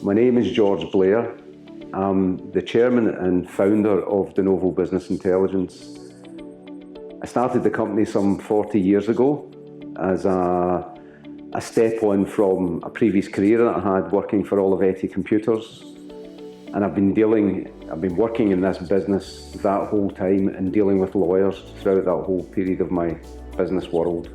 My name is George Blair. I'm the chairman and founder of Denovo Business Intelligence. I started the company some 40 years ago as a step on from a previous career that I had working for Olivetti Computers. And I've been working in this business that whole time and dealing with lawyers throughout that whole period of my business world.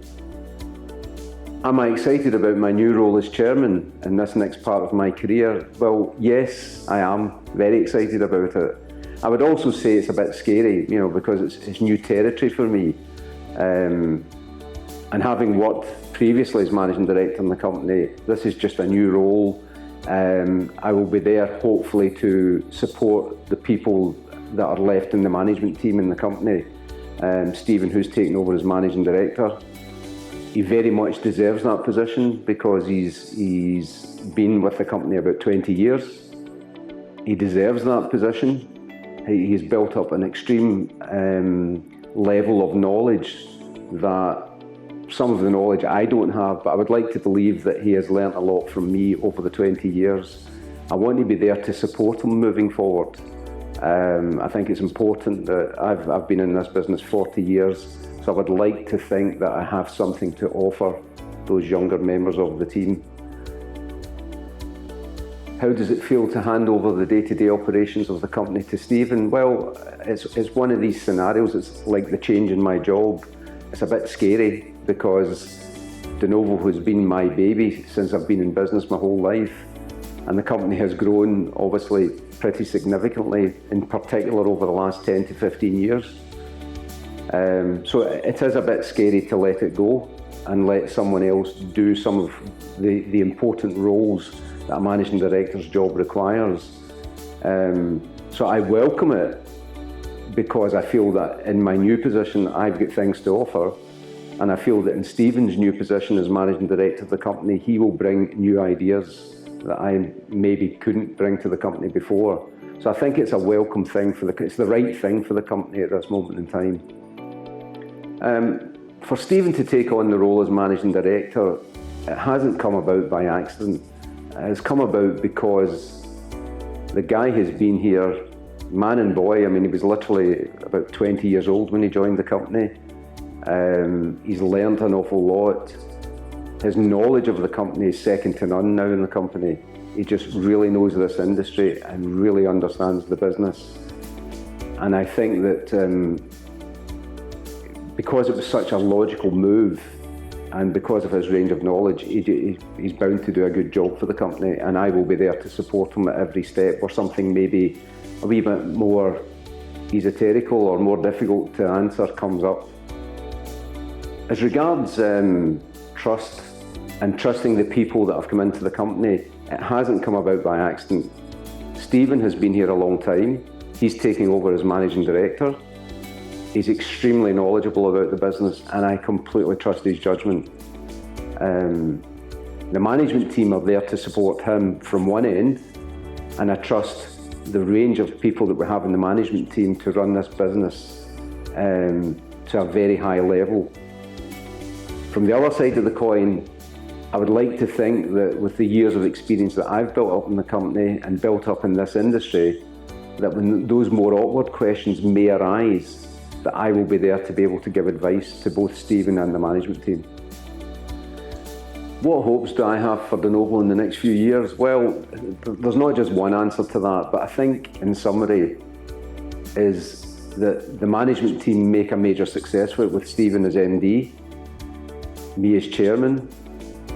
Am I excited about my new role as chairman in this next part of my career? Well, yes, I am very excited about it. I would also say it's a bit scary, because it's new territory for me. And having worked previously as managing director in the company, this is just a new role. I will be there hopefully to support the people that are left in the management team in the company. Stephen, who's taken over as managing director, he very much deserves that position because he's been with the company about 20 years. He deserves that position. He's built up an extreme level of knowledge that some of the knowledge I don't have, but I would like to believe that he has learnt a lot from me over the 20 years. I want to be there to support him moving forward. I think it's important that I've been in this business 40 years, so I would like to think that I have something to offer those younger members of the team. How does it feel to hand over the day-to-day operations of the company to Stephen? Well, it's one of these scenarios. It's like the change in my job. It's a bit scary because Denovo has been my baby since I've been in business my whole life, and the company has grown obviously pretty significantly, in particular over the last 10 to 15 years. So it is a bit scary to let it go and let someone else do some of the important roles that a managing director's job requires. So I welcome it because I feel that in my new position I've got things to offer, and I feel that in Stephen's new position as managing director of the company, he will bring new ideas that I maybe couldn't bring to the company before. So I think it's a welcome thing it's the right thing for the company at this moment in time. For Stephen to take on the role as managing director, it hasn't come about by accident. It has come about because the guy has been here, man and boy. He was literally about 20 years old when he joined the company. He's learned an awful lot. His knowledge of the company is second to none now in the company. He just really knows this industry and really understands the business. And I think that because it was such a logical move and because of his range of knowledge, he's bound to do a good job for the company, and I will be there to support him at every step where something maybe a wee bit more esoterical or more difficult to answer comes up. As regards trust and trusting the people that have come into the company, it hasn't come about by accident. Stephen has been here a long time. He's taking over as managing director. He's extremely knowledgeable about the business, and I completely trust his judgment. The management team are there to support him from one end, and I trust the range of people that we have in the management team to run this business to a very high level. From the other side of the coin, I would like to think that with the years of experience that I've built up in the company and built up in this industry, that when those more awkward questions may arise, that I will be there to be able to give advice to both Stephen and the management team. What hopes do I have for Denovo in the next few years? Well, there's not just one answer to that, but I think in summary is that the management team make a major success with Stephen as MD, me as chairman.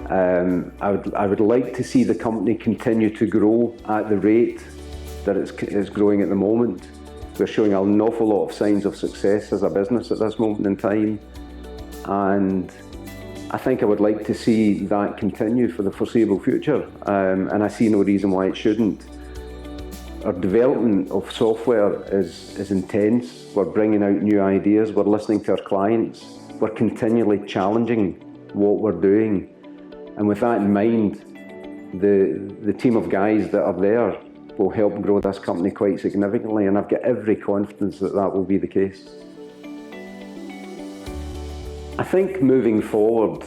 I would like to see the company continue to grow at the rate that it's growing at the moment. We're showing an awful lot of signs of success as a business at this moment in time, and I think I would like to see that continue for the foreseeable future, and I see no reason why it shouldn't. Our development of software is intense. We're bringing out new ideas, we're listening to our clients, we're continually challenging what we're doing. And with that in mind, the team of guys that are there will help grow this company quite significantly, and I've got every confidence that that will be the case. I think moving forward,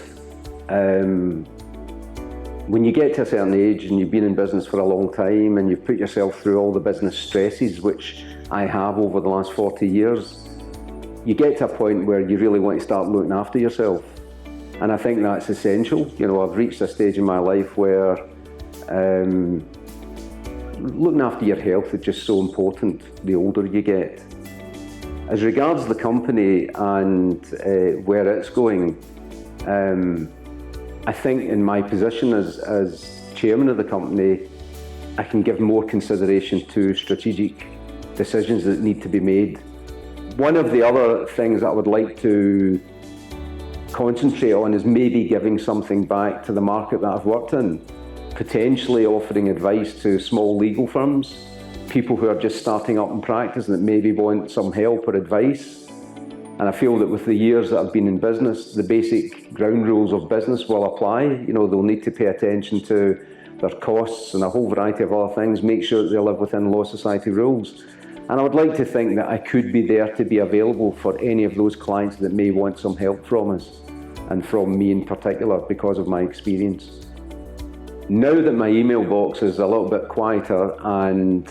When you get to a certain age and you've been in business for a long time and you've put yourself through all the business stresses, which I have over the last 40 years, you get to a point where you really want to start looking after yourself. And I think that's essential. You know, I've reached a stage in my life where looking after your health is just so important the older you get. As regards the company and where it's going, I think in my position as chairman of the company, I can give more consideration to strategic decisions that need to be made. One of the other things that I would like to concentrate on is maybe giving something back to the market that I've worked in, potentially offering advice to small legal firms, people who are just starting up in practice that maybe want some help or advice. And I feel that with the years that I've been in business, the basic ground rules of business will apply. You know, they'll need to pay attention to their costs and a whole variety of other things, make sure that they live within law society rules. And I would like to think that I could be there to be available for any of those clients that may want some help from us, and from me in particular, because of my experience. Now that my email box is a little bit quieter and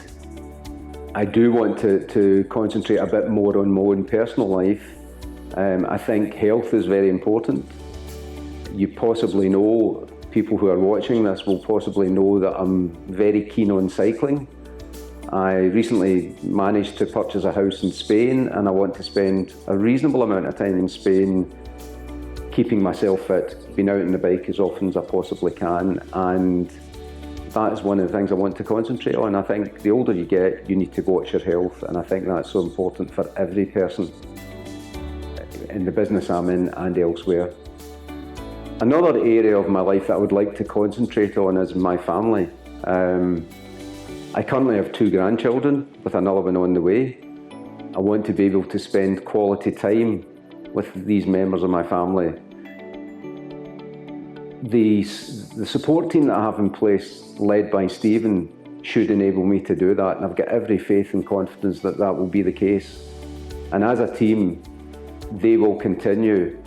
I do want to concentrate a bit more on my own personal life, I think health is very important. You possibly know, people who are watching this will possibly know that I'm very keen on cycling. I recently managed to purchase a house in Spain, and I want to spend a reasonable amount of time in Spain keeping myself fit, being out on the bike as often as I possibly can, and that is one of the things I want to concentrate on. I think the older you get, you need to watch your health, and I think that's so important for every person in the business I'm in and elsewhere. Another area of my life that I would like to concentrate on is my family. I currently have 2 grandchildren, with another one on the way. I want to be able to spend quality time with these members of my family. The support team that I have in place, led by Stephen, should enable me to do that, and I've got every faith and confidence that that will be the case. And as a team, they will continue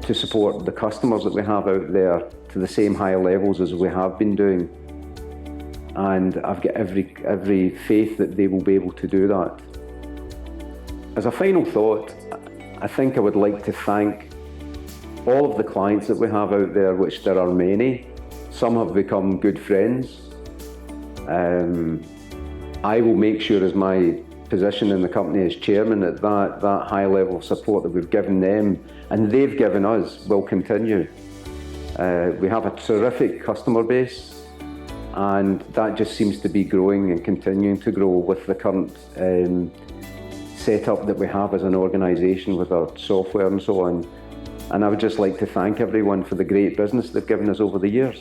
to support the customers that we have out there to the same high levels as we have been doing. And I've got every faith that they will be able to do that. As a final thought, I think I would like to thank all of the clients that we have out there, which there are many. Some have become good friends. I will make sure, as my position in the company as chairman, that high level of support that we've given them and they've given us will continue. We have a terrific customer base, and that just seems to be growing and continuing to grow with the current setup that we have as an organisation with our software and so on. And I would just like to thank everyone for the great business they've given us over the years.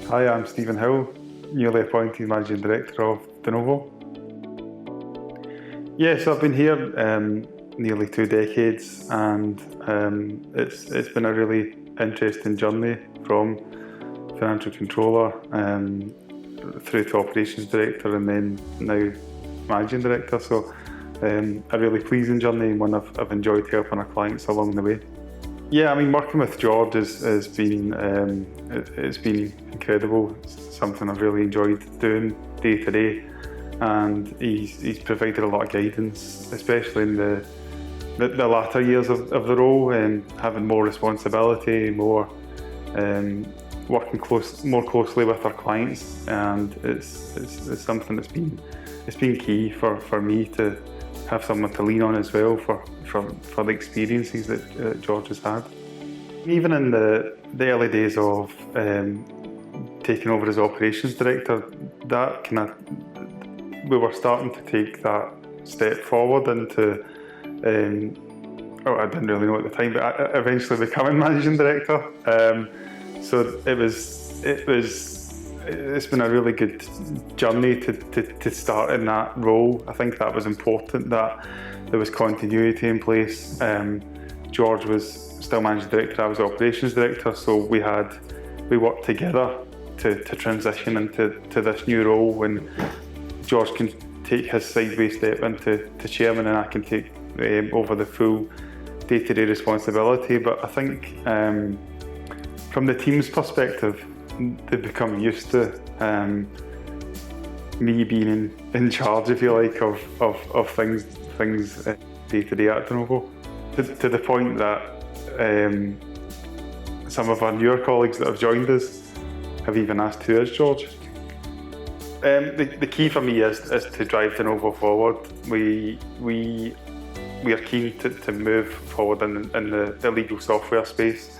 Hi, I'm Stephen Hill, newly appointed Managing Director of Denovo. Yes, I've been here nearly 2 decades, and it's been a really interesting journey from financial controller through to operations director and then now managing director. So a really pleasing journey, and one I've enjoyed helping our clients along the way. Yeah, I mean, working with George has been it's been incredible. It's something I've really enjoyed doing day to day, and he's provided a lot of guidance, especially in the latter years of the role, and having more responsibility, more working more closely with our clients, and it's something that's been key for me to have someone to lean on as well for the experiences that George has had. Even in the early days of taking over as operations director, that we were starting to take that step forward into, I didn't really know at the time, but eventually becoming managing director. So it's been a really good journey to start in that role. I think that was important, that there was continuity in place. George was still managing director, I was operations director, so we worked together to transition into this new role, when George can take his sideways step into chairman and I can take over the full day-to-day responsibility. But I think from the team's perspective, they become used to me being in charge, if you like, of things day to day at Denovo, to the point that some of our newer colleagues that have joined us have even asked, "Who is George?" The key for me is to drive Denovo forward. We are keen to move forward in the legal software space.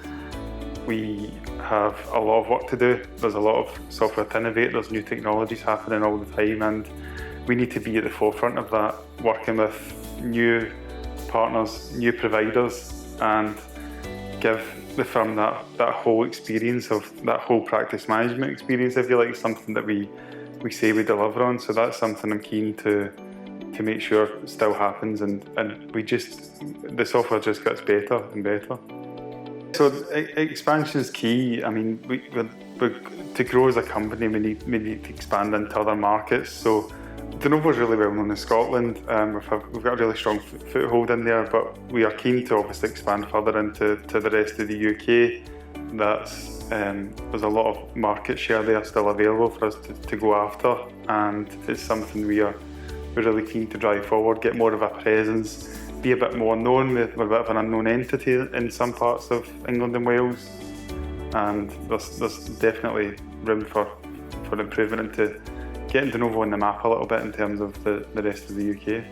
We have a lot of work to do. There's a lot of software to innovate. There's new technologies happening all the time, and we need to be at the forefront of that, working with new partners, new providers, and give the firm that whole experience of that whole practice management experience, if you like, something that we say we deliver on. So that's something I'm keen to make sure still happens, and the software just gets better and better. So expansion is key. I mean, to grow as a company, we need to expand into other markets. So Denovo is really well known in Scotland. We've got a really strong foothold in there, but we are keen to obviously expand further into the rest of the UK. There's a lot of market share there still available for us to go after, and it's something we're really keen to drive forward, get more of a presence, be a bit more known. We're a bit of an unknown entity in some parts of England and Wales, and there's definitely room for improvement into getting Denovo on the map a little bit in terms of the rest of the UK.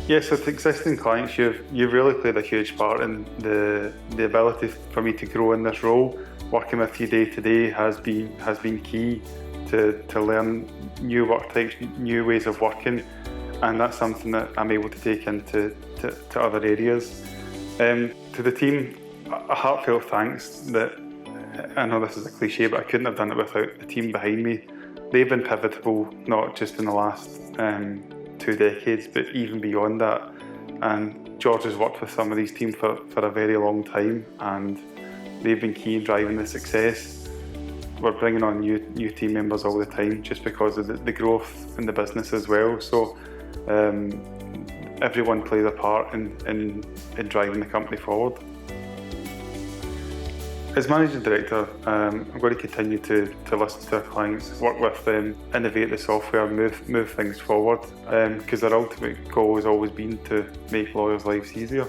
Yes, with existing clients, you've really played a huge part in the ability for me to grow in this role. Working with you day to day has been key to learn new work types, new ways of working, and that's something that I'm able to take into other areas. To the team, a heartfelt thanks. That I know this is a cliche, but I couldn't have done it without the team behind me. They've been pivotal, not just in the last 2 decades, but even beyond that. And George has worked with some of these teams for a very long time, and they've been key in driving the success. We're bringing on new team members all the time just because of the growth in the business as well. So everyone plays a part in driving the company forward. As Managing Director, I'm going to continue to listen to our clients, work with them, innovate the software, move things forward, because our ultimate goal has always been to make lawyers' lives easier.